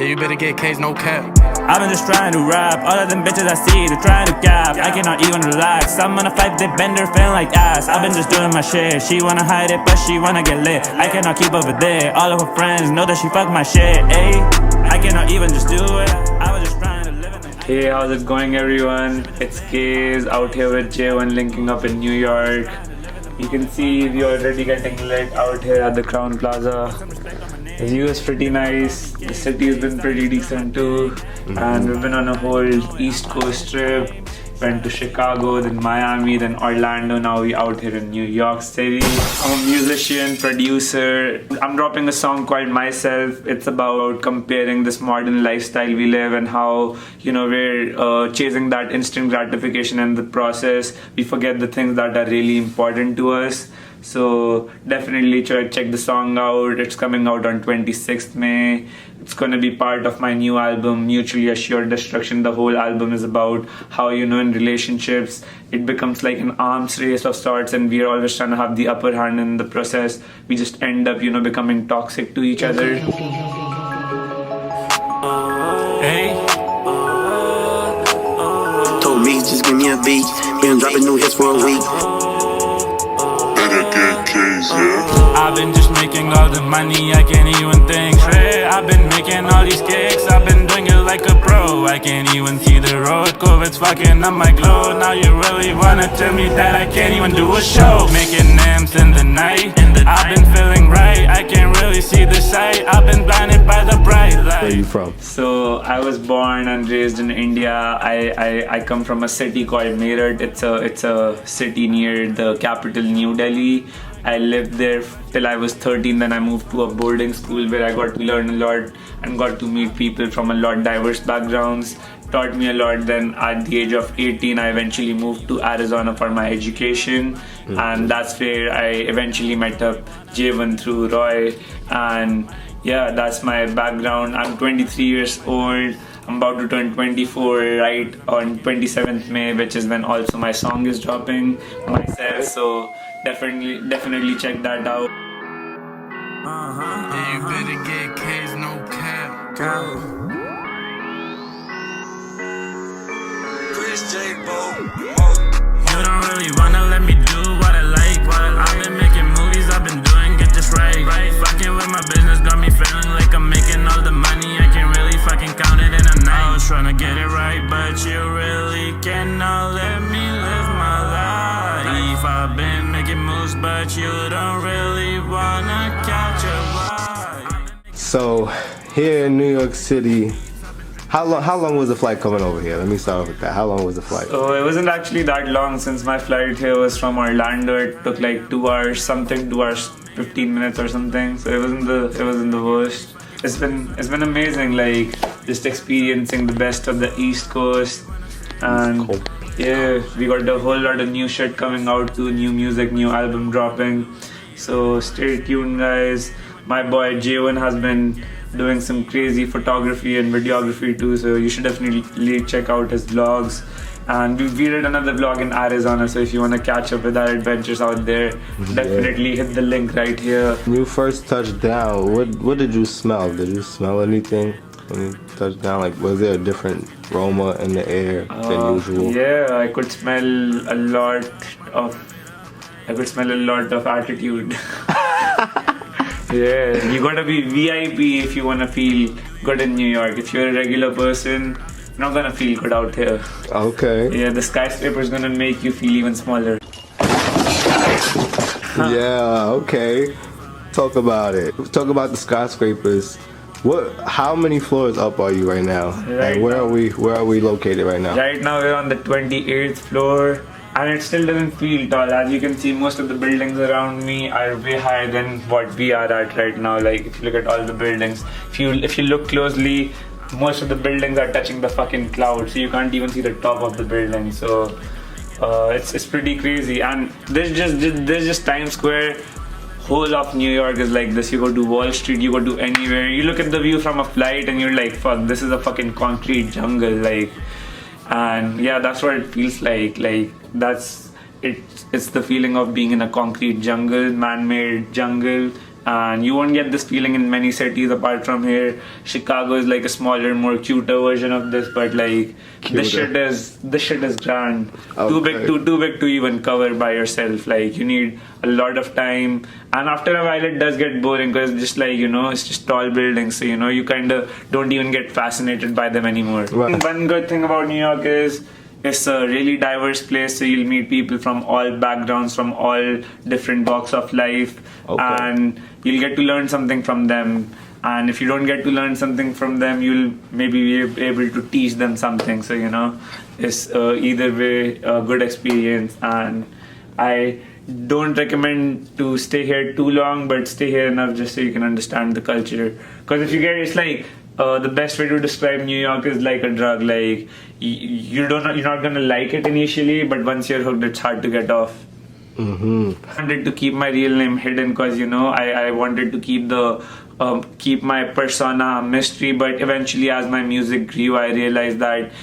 you better get KAYZE, no cap. I've been just trying to rap. All of them bitches I see, they're trying to gap. I cannot even relax. I'm on a fight, they bend her feeling like ass. I've been just doing my shit. She wanna hide it, but she wanna get lit. I cannot keep up with it. All of her friends know that she fuck my shit. Ayy, I cannot even just do it. I was just trying to live in the. Hey, how's it going, everyone? It's KAYZE out here with J1 linking up in New York. You can see we already getting lit out here at the Crown Plaza. The view is pretty nice. The city has been pretty decent too. And we've been on a whole East Coast trip. Went to Chicago, then Miami, then Orlando. Now we out here in New York City. I'm a musician, producer. I'm dropping a song called Myself. It's about comparing this modern lifestyle we live and how, you know, we're chasing that instant gratification in the process. We forget the things that are really important to us. So definitely check the song out. It's coming out on 26th May. It's gonna be part of my new album, Mutually Assured Destruction. The whole album is about how, you know, in relationships it becomes like an arms race of sorts, and we're always trying to have the upper hand in the process. We just end up, you know, becoming toxic to each other. Hey. Told me just give me a beat. Been dropping new hits for a week. I've been just making all the money, I can't even think straight. I've been making all these kicks, I've been doing it like a pro. I can't even see the road, COVID's fucking up my glow. Now you really wanna tell me that I can't even do a show? Making names in the night, I've been feeling right. I can't really see the sight, I've been blinded by the bright light. Where are you from? So I was born and raised in India. I come from a city called Meerut. It's a city near the capital, New Delhi. I lived there till I was 13, then I moved to a boarding school where I got to learn a lot and got to meet people from a lot diverse backgrounds. Taught me a lot. Then at the age of 18, I eventually moved to Arizona for my education, and that's where I eventually met up J1 through Roy. And yeah, that's my background. I'm 23 years old. I'm about to turn 24 right on 27th May, which is when also my song is dropping, Myself. So definitely check that out. Yeah, you better get KAYZE, no cap. You don't really wanna let me do what I like. I've been making movies, I've been doing it just right. Fucking with my business got me feeling like I'm making all the money. I can't really fucking count it in a night. I was trying to get it right, but you really cannot let me live my life. I've been making moves, but you don't really wanna catch a vibe. So, here in New York City, how long was the flight coming over here? Let me start off with that. How long was the flight? So it wasn't actually that long, since my flight here was from Orlando. It took like 2 hours something, 2 hours 15 minutes or something. So it wasn't the worst. It's been amazing, like just experiencing the best of the East Coast. And cool. Yeah, we got a whole lot of new shit coming out too, new music, new album dropping. So stay tuned, guys. My boy J1 has been doing some crazy photography and videography too, so you should definitely check out his vlogs. And we did another vlog in Arizona, so if you want to catch up with our adventures out there, definitely hit the link right here. When you first touched down, what did you smell? Did you smell anything when you touched down? Like, was there a different aroma in the air than usual? Yeah, I could smell a lot of attitude. Yeah, you gotta be VIP if you wanna feel good in New York. If you're a regular person, you're not gonna feel good out here. Okay. Yeah, the skyscraper's gonna make you feel even smaller. Yeah, okay. Talk about it. Talk about the skyscrapers. How many floors up are you right now? And where are we located right now? Right now we're on the 28th floor. And it still doesn't feel tall. As you can see, most of the buildings around me are way higher than what we are at right now. Like, if you look at all the buildings, if you look closely, most of the buildings are touching the fucking clouds, so you can't even see the top of the building. So it's pretty crazy. And there's just Times Square. Whole of New York is like this. You go to Wall Street, you go to anywhere, you look at the view from a flight and you're like, fuck, this is a fucking concrete jungle. Like, and yeah, that's what it feels like. Like, that's it's the feeling of being in a concrete jungle, man-made jungle, and you won't get this feeling in many cities apart from here. Chicago is like a smaller, more cuter version of this, but like this shit is grand. Okay. Too big to even cover by yourself. Like you need a lot of time, and after a while it does get boring because just like it's just tall buildings, so you kind of don't even get fascinated by them anymore. Right. One good thing about New York is it's a really diverse place, so you'll meet people from all backgrounds, from all different walks of life, and you'll get to learn something from them. And if you don't get to learn something from them, you'll maybe be able to teach them something. So it's either way a good experience, and I don't recommend to stay here too long, but stay here enough just so you can understand the culture. Because if you get, it's like the best way to describe New York is like a drug. Like you're not gonna like it initially, but once you're hooked, it's hard to get off. I wanted to keep my real name hidden because I wanted to keep my persona a mystery. But eventually, as my music grew, I realized that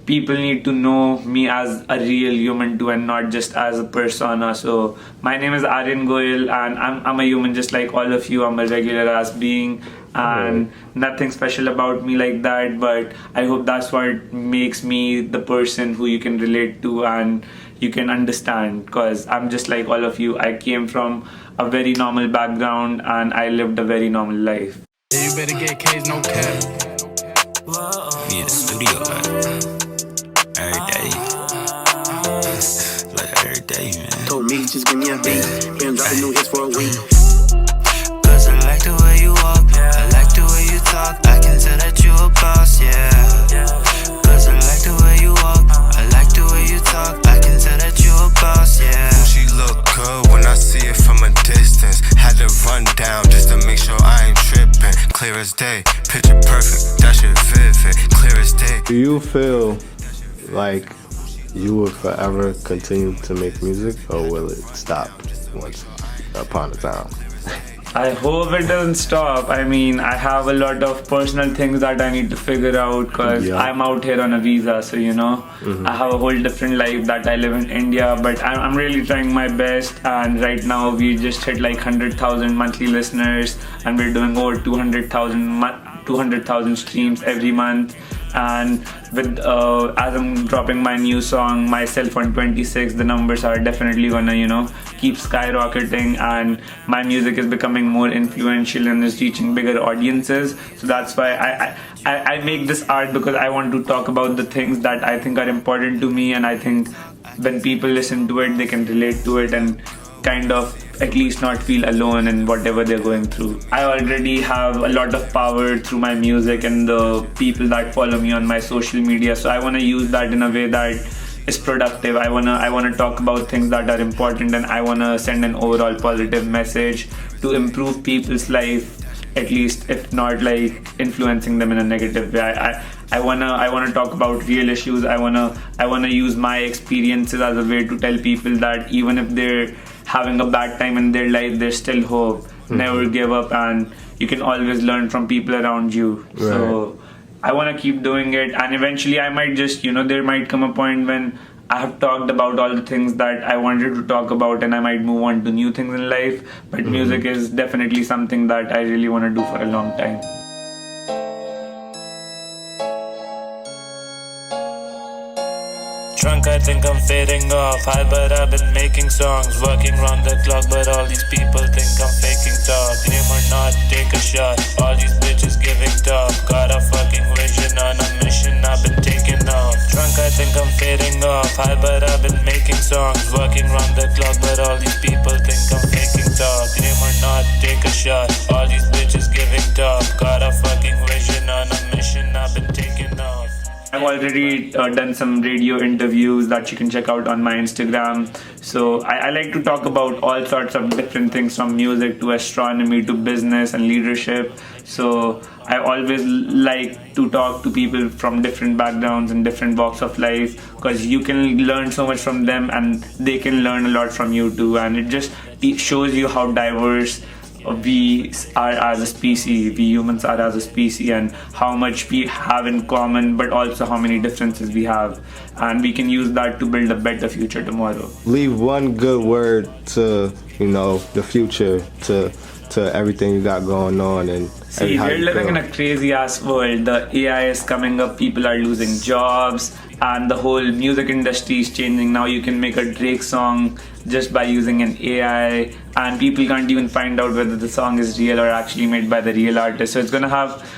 people need to know me as a real human too, and not just as a persona. So my name is Aryan Goyal, and I'm a human just like all of you. I'm a regular ass being, and nothing special about me like that. But I hope that's what makes me the person who you can relate to and you can understand, because I'm just like all of you. I came from a very normal background and I lived a very normal life. Yeah, you better get KAYZE, no cap. Be in the studio, every day. Like every day, man. Told me just give me a beat. Been dropping new hits for a week. Cause I like the way you walk, I like the way you talk. I can tell that you a boss, yeah. Cause I like the way you walk, I like the way you talk. I can tell that you a boss, yeah. She look good when I see it from a distance. Had to run down just to make sure I ain't tripping. Clear as day, picture perfect, that shit vivid. Clear as day. Do you feel like you will forever continue to make music, or will it stop once upon a time? I hope it doesn't stop. I mean, I have a lot of personal things that I need to figure out because I'm out here on a visa, so I have a whole different life that I live in India, but I'm really trying my best. And right now we just hit like 100,000 monthly listeners, and we're doing over 200,000 streams every month. And with as I'm dropping my new song Myself on 26, the numbers are definitely gonna keep skyrocketing, and my music is becoming more influential and is reaching bigger audiences. So that's why I make this art, because I want to talk about the things that I think are important to me, and I think when people listen to it they can relate to it and kind of at least not feel alone in whatever they're going through. I already have a lot of power through my music and the people that follow me on my social media, so I want to use that in a way that is productive. I wanna talk about things that are important, and I wanna send an overall positive message to improve people's life, at least if not like influencing them in a negative way. I wanna talk about real issues. I wanna use my experiences as a way to tell people that even if they're having a bad time in their life, there's still hope. Never give up, and you can always learn from people around you. So I want to keep doing it, and eventually I might just there might come a point when I have talked about all the things that I wanted to talk about, and I might move on to new things in life. But music is definitely something that I really want to do for a long time. Drunk, I think I'm fading off. High, but I've been making songs. Working round the clock, but all these people think I'm faking talk. Dream or not, take a shot. All these bitches giving top. Got a fucking vision on a mission, I've been taking off. Drunk, I think I'm fading off. High, but I've been making songs. Working round the clock, but all these people think I'm faking talk. Dream or not, take a shot. All these bitches giving top. Got a fucking vision on a mission, I've been taking off. I've already done some radio interviews that you can check out on my Instagram. So I like to talk about all sorts of different things, from music to astronomy to business and leadership. So I always like to talk to people from different backgrounds and different walks of life, because you can learn so much from them and they can learn a lot from you too. And it just shows you how diverse we are as a species, we humans are as a species, and how much we have in common, but also how many differences we have, and we can use that to build a better future tomorrow. Leave one good word to the future, to to everything you got going on and See, how we're you living feel? in a crazy ass world. The AI is coming up, people are losing jobs, and the whole music industry is changing. Now you can make a Drake song just by using an AI, and people can't even find out whether the song is real or actually made by the real artist. So it's gonna have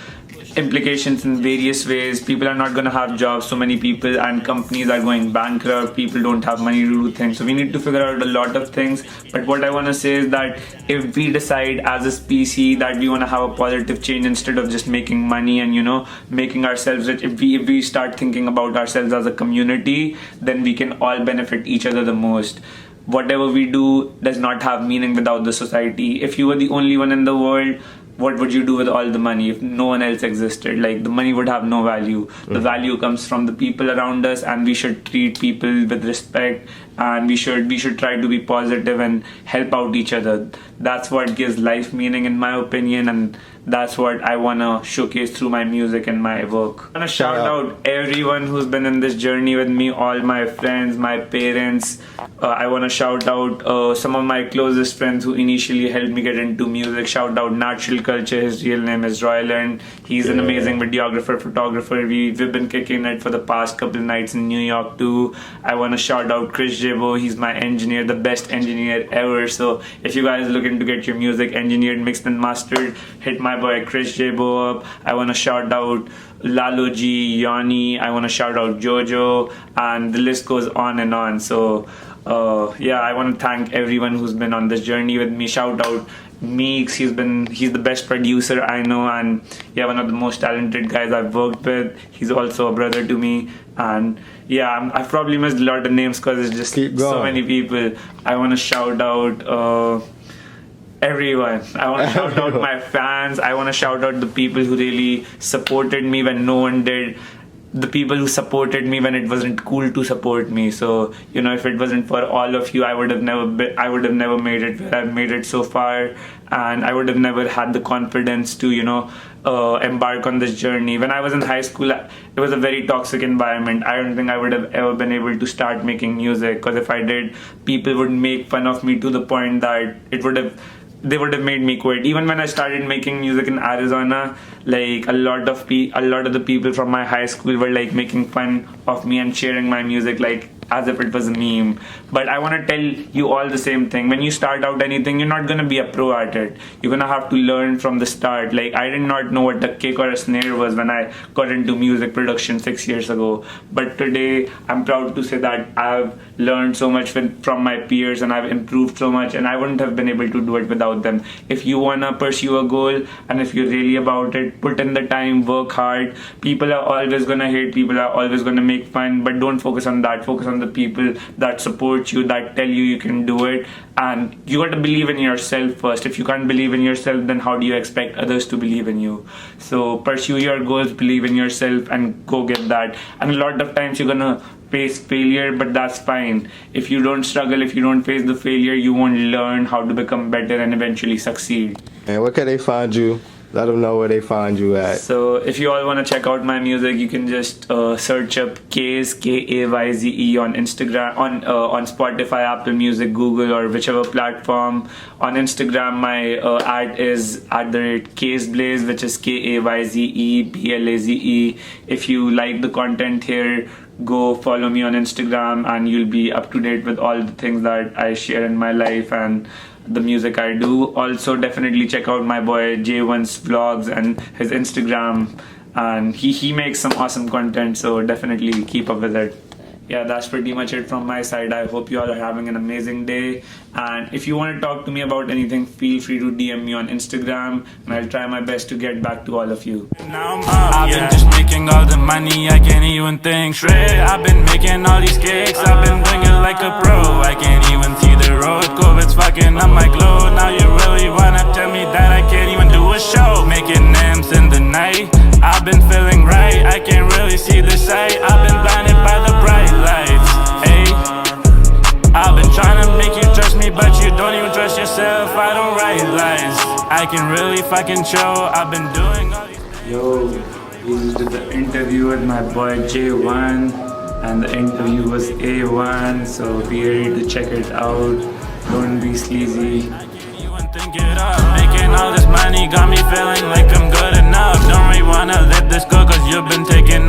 implications in various ways. People are not going to have jobs. So many people and companies are going bankrupt. People don't have money to do things. So we need to figure out a lot of things. But what I want to say is that if we decide as a species that we want to have a positive change instead of just making money and making ourselves rich, if we start thinking about ourselves as a community, then we can all benefit each other the most. Whatever we do does not have meaning without the society. If you were the only one in the world, what would you do with all the money if no one else existed? Like, the money would have no value. The value comes from the people around us, and we should treat people with respect, and we should try to be positive and help out each other. That's what gives life meaning, in my opinion, and that's what I wanna showcase through my music and my work. I wanna shout out everyone who's been in this journey with me, all my friends, my parents. I wanna shout out some of my closest friends who initially helped me get into music. Shout out Natural Culture, his real name is Royland. He's an amazing videographer, photographer. We've been kicking it for the past couple nights in New York too. I wanna shout out Chris Jabo, he's my engineer, the best engineer ever. So if you guys are looking to get your music engineered, mixed and mastered, hit my boy Chris Jabo up. I want to shout out Lalo G, Yanni, I want to shout out Jojo, and the list goes on and on. So I want to thank everyone who's been on this journey with me. Shout out Meeks, he's the best producer I know, and one of the most talented guys I've worked with. He's also a brother to me, and I've probably missed a lot of names because it's just so many people. I want to shout out everyone. I want to shout out my fans. I want to shout out the people who really supported me when no one did. The people who supported me when it wasn't cool to support me. So if it wasn't for all of you, I would have never made it where I've made it so far, and I would have never had the confidence to embark on this journey. When I was in high school, it was a very toxic environment. I don't think I would have ever been able to start making music, because if I did, people would make fun of me to the point that they would have made me quit. Even when I started making music in Arizona, like a lot of the people from my high school were like making fun of me and sharing my music like as if it was a meme. But I want to tell you all the same thing. When you start out anything, you're not going to be a pro at it. You're going to have to learn from the start. Like, I did not know what a kick or a snare was when I got into music production 6 years ago. But today, I'm proud to say that I've learned so much from my peers, and I've improved so much, and I wouldn't have been able to do it without them. If you want to pursue a goal, and if you're really about it, put in the time, work hard. People are always going to hate, people are always going to make fun, but don't focus on that. Focus on the people that support you, that tell you can do it, and you got to believe in yourself first. If you can't believe in yourself, then how do you expect others to believe in you? So pursue your goals, believe in yourself, and go get that. And a lot of times you're gonna face failure, but that's fine. If you don't struggle, if you don't face the failure, you won't learn how to become better and eventually succeed. And where can they find you? Let them know where they find you at. So if you all want to check out my music, you can just search up KAYZE, KAYZE on Instagram, on Spotify, Apple Music, Google, or whichever platform. On Instagram, my ad is @KAYZE Blaze, which is KAYZE BLAZE. If you like the content here, go follow me on Instagram, and you'll be up to date with all the things that I share in my life and the music I do. Also, definitely check out my boy J1's vlogs and his Instagram, and he makes some awesome content, so definitely keep up with it. Yeah, that's pretty much it from my side. I hope you all are having an amazing day, and if you want to talk to me about anything, feel free to DM me on Instagram, and I'll try my best to get back to all of you. Now I'm up, I've been just making all the money, I can't even think straight. I've been making all these kicks, I've been doing it like a pro. I can't even see the road, COVID's fucking up my glow. Now you really wanna tell me that I can't even do a show? Making M's in the night, I've been feeling right, I can't really see the sight. I've been blinded by the bright lights, hey. I've been trying to make you trust me, but you don't even trust yourself. I don't write lies, I can really fucking show. I've been doing all these. Yo, we just did the interview with my boy J1, and the interview was A1, so be ready to check it out. Don't be sleazy. I can't even think it up, making all this money got me feeling like I'm good enough. Don't really wanna let this go, cause you've been taking